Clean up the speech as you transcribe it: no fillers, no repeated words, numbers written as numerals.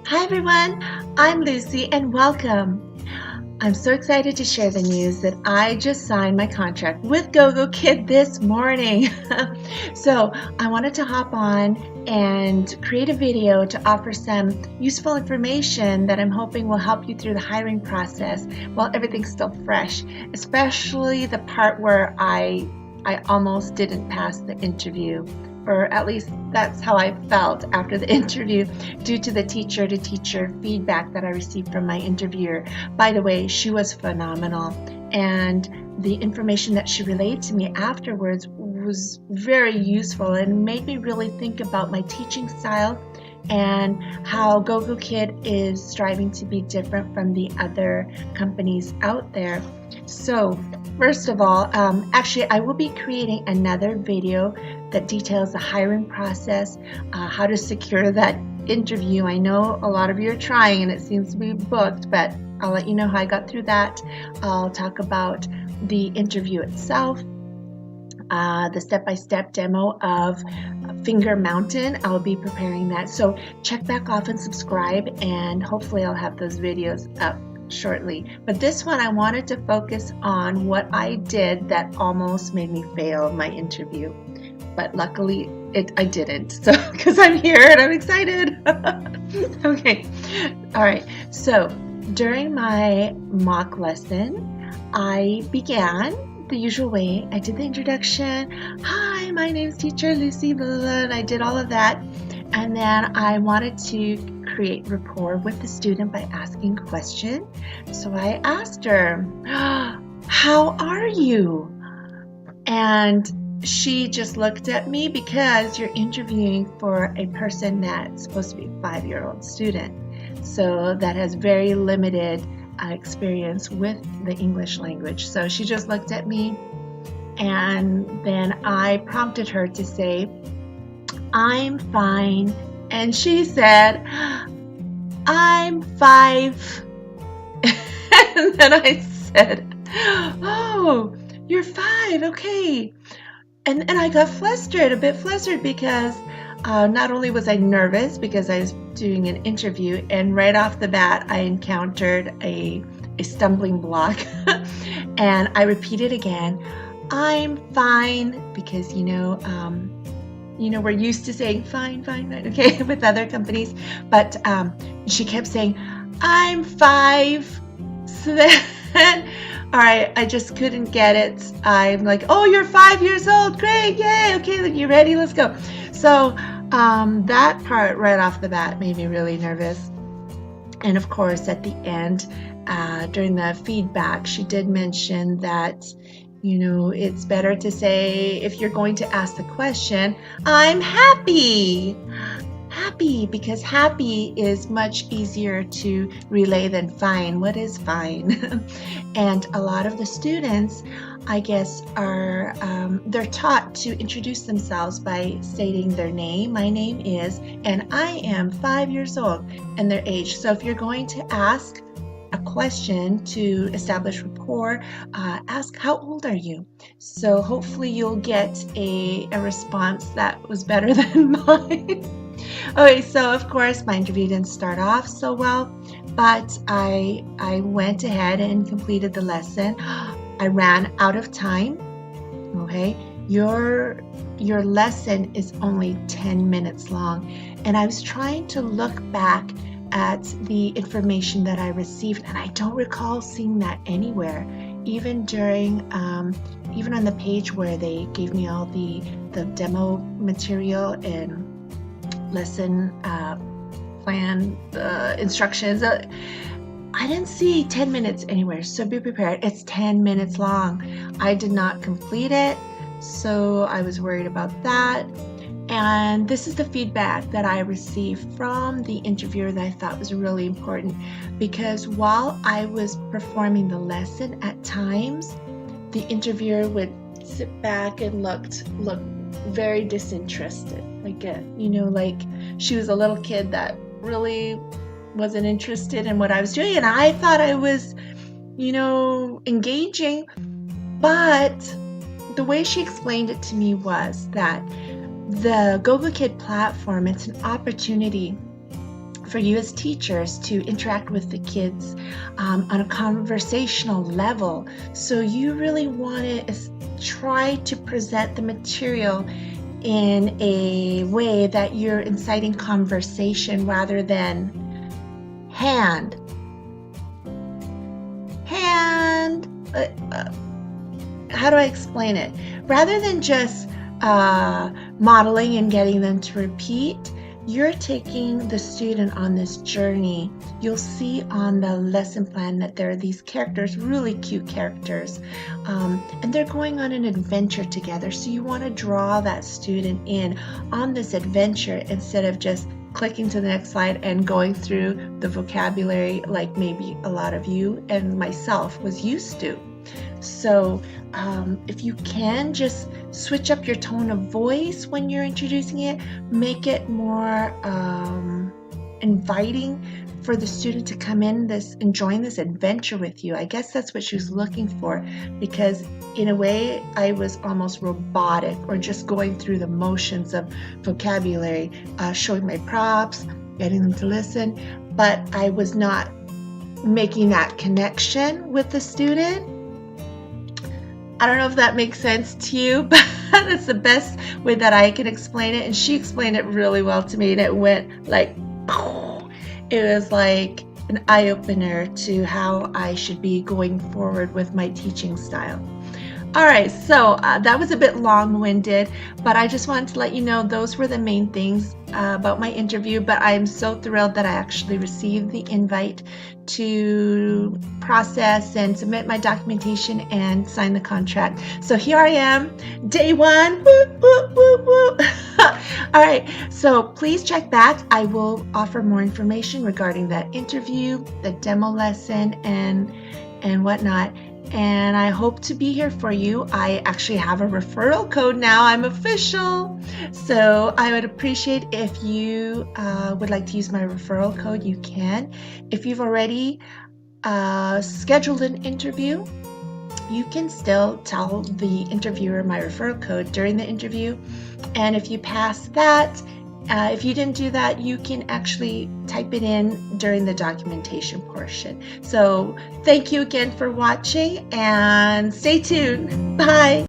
Hi everyone, I'm Lucy and welcome. I'm so excited to share the news that I just signed my contract with GOGOKID this morning. So I wanted to hop on and create a video to offer some useful information that I'm hoping will help you through the hiring process while everything's still fresh, especially the part where I almost didn't pass the interview. Or at least that's how I felt after the interview due to the teacher-to-teacher feedback that I received from my interviewer. By the way, she was phenomenal, and the information that she relayed to me afterwards was very useful and made me really think about my teaching style and how GOGOKID is striving to be different from the other companies out there. So first of all, actually I will be creating another video that details the hiring process, how to secure that interview. I know a lot of you are trying and it seems to be booked, but I'll let you know how I got through that. I'll talk about the interview itself, the step-by-step demo of Finger Mountain. I'll be preparing that. So check back off and subscribe, and hopefully I'll have those videos up shortly. But this one I wanted to focus on what I did that almost made me fail my interview. But luckily I didn't, so because I'm here and I'm excited. Okay, all right, so during my mock lesson I began the usual way. I did the introduction. Hi, my name's teacher Lucy, blah, blah, blah, and I did all of that. And then I wanted to create rapport with the student by asking a question. So I asked her, how are you? And she just looked at me, because you're interviewing for a person that's supposed to be a 5-year-old student. So that has very limited experience with the English language. So she just looked at me, and then I prompted her to say, I'm fine. And she said, I'm 5. And then I said, oh, you're 5, okay. And I got a bit flustered, because not only was I nervous because I was doing an interview, and right off the bat I encountered a stumbling block. And I repeated again, I'm fine, because we're used to saying fine, okay, with other companies. But she kept saying, I'm 5. So then, all right, I just couldn't get it. I'm like, oh, you're 5 years old. Great, yay. Okay, you ready? Let's go. So that part right off the bat made me really nervous. And of course, at the end, during the feedback, she did mention that, it's better to say, if you're going to ask the question, I'm happy. Happy, because happy is much easier to relay than fine. What is fine? And a lot of the students, I guess, are they're taught to introduce themselves by stating their name. My name is, and I am 5 years old, and their age. So if you're going to ask a question to establish rapport, ask, how old are you? So hopefully you'll get a response that was better than mine. Okay, so of course my interview didn't start off so well, but I went ahead and completed the lesson. I ran out of time. Okay, your lesson is only 10 minutes long, and I was trying to look back at the information that I received, and I don't recall seeing that anywhere, even during even on the page where they gave me all the demo material and lesson plan instructions. I didn't see 10 minutes anywhere, so be prepared. It's 10 minutes long. I did not complete it, so I was worried about that. And this is the feedback that I received from the interviewer that I thought was really important, because while I was performing the lesson, at times the interviewer would sit back and look very disinterested, like she was a little kid that really wasn't interested in what I was doing, and I thought I was engaging. But the way she explained it to me was that the GOGOKID platform, it's an opportunity for you as teachers to interact with the kids on a conversational level. So you really want to try to present the material in a way that you're inciting conversation rather than hand. How do I explain it? Rather than just modeling and getting them to repeat, you're taking the student on this journey. You'll see on the lesson plan that there are these characters, really cute characters, and they're going on an adventure together. So you want to draw that student in on this adventure instead of just clicking to the next slide and going through the vocabulary like maybe a lot of you and myself was used to. So if you can just switch up your tone of voice when you're introducing it, make it more inviting for the student to come in enjoying this adventure with you. I guess that's what she was looking for, because in a way I was almost robotic or just going through the motions of vocabulary, showing my props, getting them to listen, but I was not making that connection with the student. I don't know if that makes sense to you, but that's the best way that I can explain it. And she explained it really well to me, and it went like, it was like an eye-opener to how I should be going forward with my teaching style. All right, so that was a bit long-winded, but I just wanted to let you know those were the main things about my interview. But I'm so thrilled that I actually received the invite to process and submit my documentation and sign the contract. So here I am, day one. Woo, woo, woo, woo. All right, so please check back. I will offer more information regarding that interview, the demo lesson, and whatnot. And I hope to be here for you. I actually have a referral code now. I'm official. So I would appreciate if you would like to use my referral code. You can. If you've already scheduled an interview, you can still tell the interviewer my referral code during the interview. And if you pass that, if you didn't do that, you can actually type it in during the documentation portion. So thank you again for watching, and stay tuned. Bye.